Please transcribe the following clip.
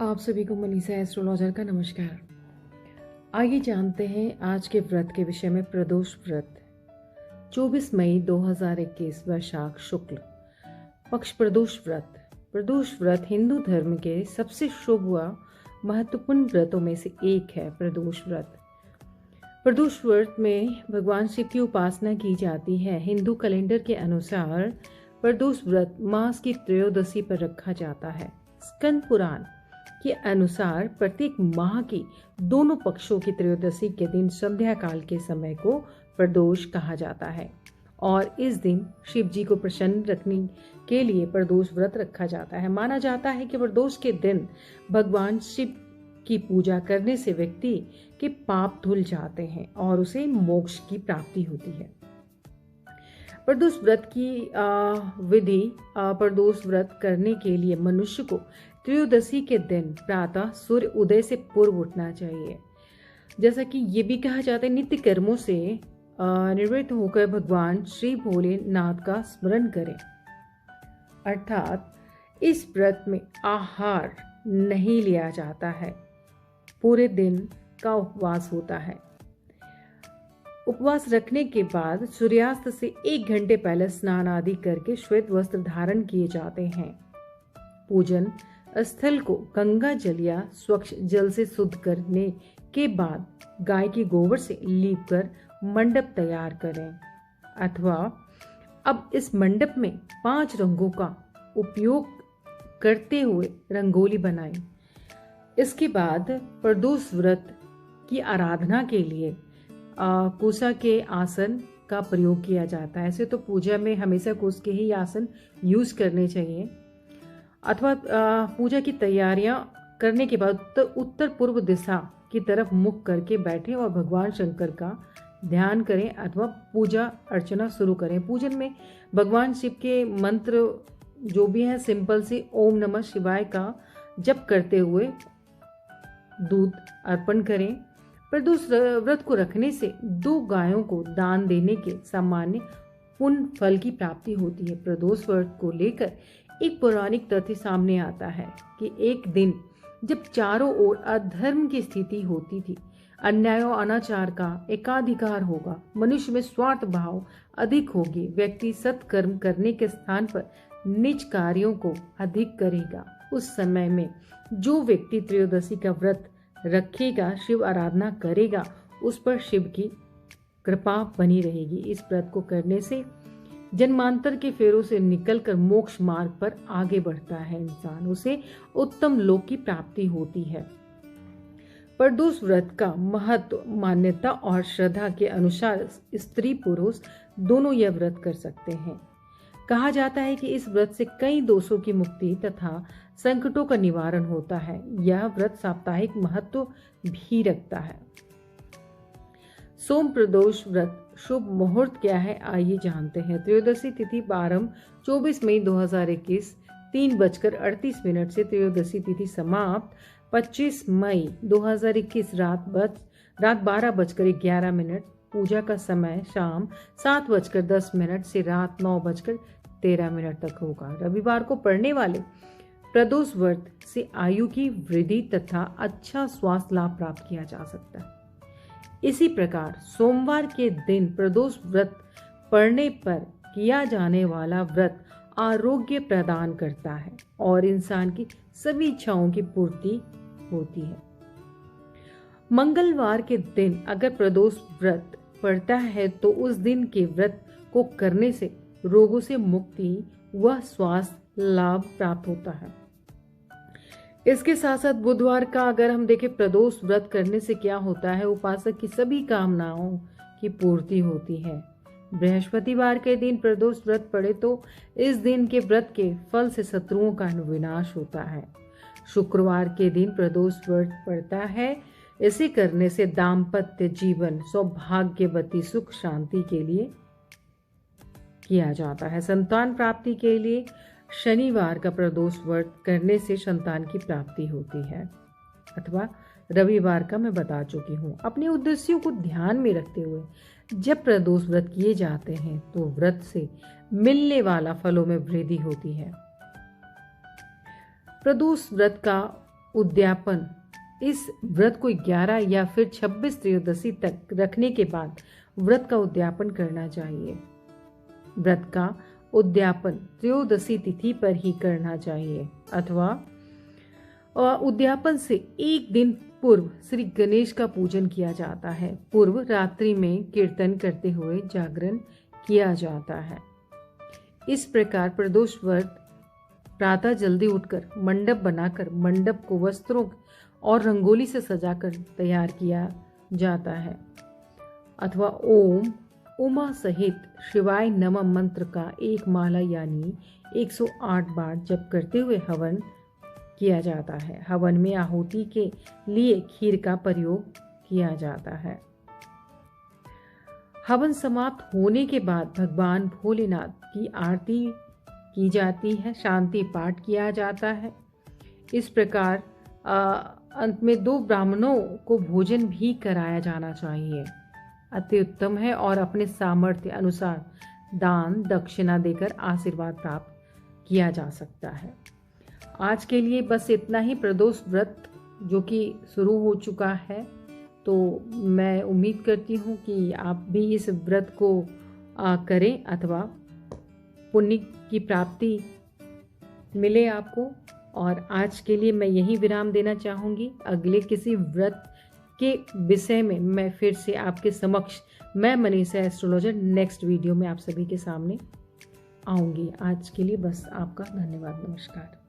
आप सभी को मनीषा एस्ट्रोलॉजर का नमस्कार। आइए जानते हैं आज के व्रत के विषय में। प्रदोष व्रत 24 मई 2021 वैशाख शुक्ल पक्ष प्रदोष व्रत। प्रदोष व्रत हिंदू धर्म के सबसे शुभ व महत्वपूर्ण व्रतों में से एक है। प्रदोष व्रत में भगवान शिव की उपासना की जाती है। हिंदू कैलेंडर के अनुसार प्रदोष व्रत मास की त्रयोदशी पर रखा जाता है। स्कंद पुराण के अनुसार प्रत्येक माह की दोनों पक्षों की त्रयोदशी के दिन संध्या काल के समय को प्रदोष कहा जाता है और इस दिन शिव जी को प्रसन्न रखने के लिए प्रदोष व्रत रखा जाता है। माना जाता है कि प्रदोष के दिन भगवान शिव की पूजा करने से व्यक्ति के पाप धुल जाते हैं और उसे मोक्ष की प्राप्ति होती है। प्रदोष व्रत की विधि। प्रदोष व्रत करने के लिए मनुष्य को त्रयोदशी के दिन प्रातः सूर्य उदय से पूर्व उठना चाहिए। जैसा कि ये भी कहा जाता है, नित्य कर्मों से निवृत्त होकर भगवान श्री भोलेनाथ का स्मरण करें। अर्थात इस व्रत में आहार नहीं लिया जाता है। पूरे दिन का उपवास होता है। उपवास रखने के बाद सूर्यास्त से 1 घंटे पहले स्नान आदि करके श्वेत वस्त्र धारण किए जाते हैं। पूजन स्थल को गंगा जल या स्वच्छ जल से शुद्ध करने के बाद गाय की गोबर से लीपकर मंडप तैयार करें अथवा अब इस मंडप में 5 रंगों का उपयोग करते हुए रंगोली बनाएं। इसके बाद प्रदोष व्रत की आराधना के लिए कुशा के आसन का प्रयोग किया जाता है। ऐसे तो पूजा में हमेशा कुश के ही आसन यूज करने चाहिए अथवा पूजा की तैयारियां करने के बाद उत्तर पूर्व दिशा की तरफ मुख करके बैठे और भगवान शंकर का ध्यान करें अथवा पूजा अर्चना शुरू करें। पूजन में भगवान शिव के मंत्र जो भी है सिंपल से ओम नमः शिवाय का जप करते हुए दूध अर्पण करें। प्रदोष व्रत को रखने से 2 गायों को दान देने के सामान्य पुण्य फल की प्राप्ति होती है। प्रदोष व्रत को लेकर एक पौराणिक तथ्य सामने आता है कि एक दिन जब चारों ओर अधर्म की स्थिति होती थी, अन्याय और अनाचार का एकाधिकार होगा, मनुष्य में स्वार्थ भाव अधिक होगी, व्यक्ति सत्कर्म करने के स्थान पर निज कार्यों को अधिक करेगा। उस समय में जो व्यक्ति त्रयोदशी का व्रत रखेगा, शिव आराधना करेगा, उस पर शिव की कृपा बनी रहेगी। इस व्रत को करने से जन्मांतर के फेरों से निकलकर मोक्ष मार्ग पर आगे बढ़ता है इंसान, उसे उत्तम लोक की प्राप्ति होती है। प्रदोष व्रत का महत्व, मान्यता और श्रद्धा के अनुसार स्त्री पुरुष दोनों यह व्रत कर सकते हैं। कहा जाता है कि इस व्रत से कई दोषों की मुक्ति तथा संकटों का निवारण होता है। यह व्रत साप्ताहिक महत्व भी रखता है। सोम प्रदोष व्रत शुभ मुहूर्त क्या है, आइए जानते हैं। त्रयोदशी तिथि प्रारंभ 24 मई 2021 3:38 से त्रयोदशी तिथि समाप्त 25 मई 2021 रात 12:11। पूजा का समय शाम 7:10 से रात 9:13 तक होगा। रविवार को पड़ने वाले प्रदोष व्रत से आयु की वृद्धि तथा अच्छा स्वास्थ्य लाभ प्राप्त किया जा सकता है। इसी प्रकार सोमवार के दिन प्रदोष व्रत पड़ने पर किया जाने वाला व्रत आरोग्य प्रदान करता है और इंसान की सभी इच्छाओं की पूर्ति होती है। मंगलवार के दिन अगर प्रदोष व्रत पड़ता है तो उस दिन के व्रत को करने से रोगों से मुक्ति व स्वास्थ्य लाभ प्राप्त होता है। इसके साथ साथ बुधवार का अगर हम देखें, प्रदोष व्रत करने से क्या होता है, उपासक की सभी कामनाओं की पूर्ति होती है। बृहस्पतिवार के दिन प्रदोष व्रत पड़े तो इस दिन के व्रत के फल से शत्रुओं का विनाश होता है। शुक्रवार के दिन प्रदोष व्रत पड़ता है। इसे करने से दाम्पत्य जीवन सौभाग्यवती सुख शांति के लिए किया जाता है। संतान प्राप्ति के लिए शनिवार का प्रदोष व्रत करने से संतान की प्राप्ति होती है अथवा रविवार का मैं बता चुकी हूँ। अपने उद्देश्यों को ध्यान में रखते हुए जब प्रदोष व्रत किए जाते हैं तो व्रत से मिलने वाला फलों में वृद्धि होती है। प्रदोष व्रत का उद्यापन। इस व्रत को 11 या फिर 26 त्रयोदशी तक रखने के बाद व्रत का उद्यापन करना चाहिए। व्रत का उद्यापन त्रयोदशी तिथि पर ही करना चाहिए अथवा उद्यापन से एक दिन पूर्व श्री गणेश का पूजन किया जाता है। पूर्व रात्रि में कीर्तन करते हुए जागरण किया जाता है। इस प्रकार प्रदोष व्रत प्रातः जल्दी उठकर मंडप बनाकर मंडप को वस्त्रों और रंगोली से सजाकर तैयार किया जाता है अथवा ओम उमा सहित शिवाय नमः मंत्र का एक माला यानी 108 बार जप करते हुए हवन किया जाता है। हवन में आहुति के लिए खीर का प्रयोग किया जाता है। हवन समाप्त होने के बाद भगवान भोलेनाथ की आरती की जाती है, शांति पाठ किया जाता है। इस प्रकार अंत में 2 ब्राह्मणों को भोजन भी कराया जाना चाहिए, अति उत्तम है। और अपने सामर्थ्य अनुसार दान दक्षिणा देकर आशीर्वाद प्राप्त किया जा सकता है। आज के लिए बस इतना ही। प्रदोष व्रत जो कि शुरू हो चुका है, तो मैं उम्मीद करती हूँ कि आप भी इस व्रत को करें अथवा पुण्य की प्राप्ति मिले आपको। और आज के लिए मैं यही विराम देना चाहूँगी। अगले किसी व्रत के विषय में मैं फिर से आपके समक्ष, मैं मनीषा एस्ट्रोलॉजर, नेक्स्ट वीडियो में आप सभी के सामने आऊँगी। आज के लिए बस आपका धन्यवाद। नमस्कार।